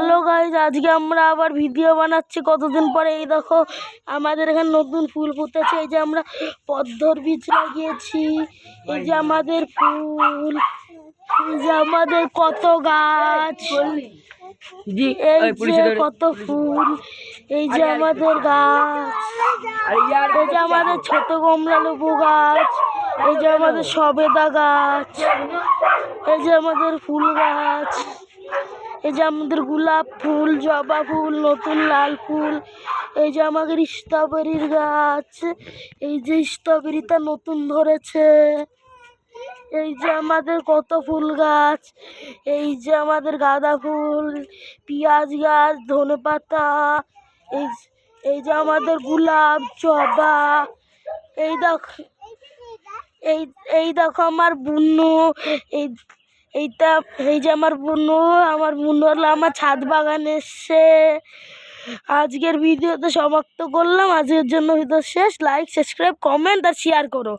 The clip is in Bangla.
হ্যালো গাইজ, আজকে আমরা আবার ভিডিও বানাচ্ছি কতদিন পরে। এই দেখো আমাদের এখানে নতুন ফুল ফুটেছে। এই যে আমরা পদ্মর বীজ লাগিয়েছি। এই যে আমাদের ফুল, এই যে আমাদের কত গাছ, এই যে কত ফুল, এই যে আমাদের গাছ, এই যে আমাদের ছোট কমলা লেবু গাছ, এই যে আমাদের সবেদা গাছ, এই যে আমাদের ফুল গাছ, এই যে আমাদের গোলাপ ফুল, জবা ফুল, নতুন লাল ফুল, এই যে আমাদের স্ট্রবেরির গাছ, এই যে স্ট্রবেরিটা নতুন ধরেছে, এই যে আমাদের কত ফুল গাছ, এই যে আমাদের গাঁদা ফুল, পেঁয়াজ গাছ, ধনেপাতা, এই যে আমাদের গোলাপ, জবা, এই দেখো এই দেখো আমার বুনু, এই যে আমার বুনু হলো আমার ছাদ বাগানে এসছে। আজকের ভিডিওতে সমাপ্ত করলাম। আজকের জন্য ভিডিও শেষ। লাইক, সাবস্ক্রাইব, কমেন্ট আর শেয়ার করো।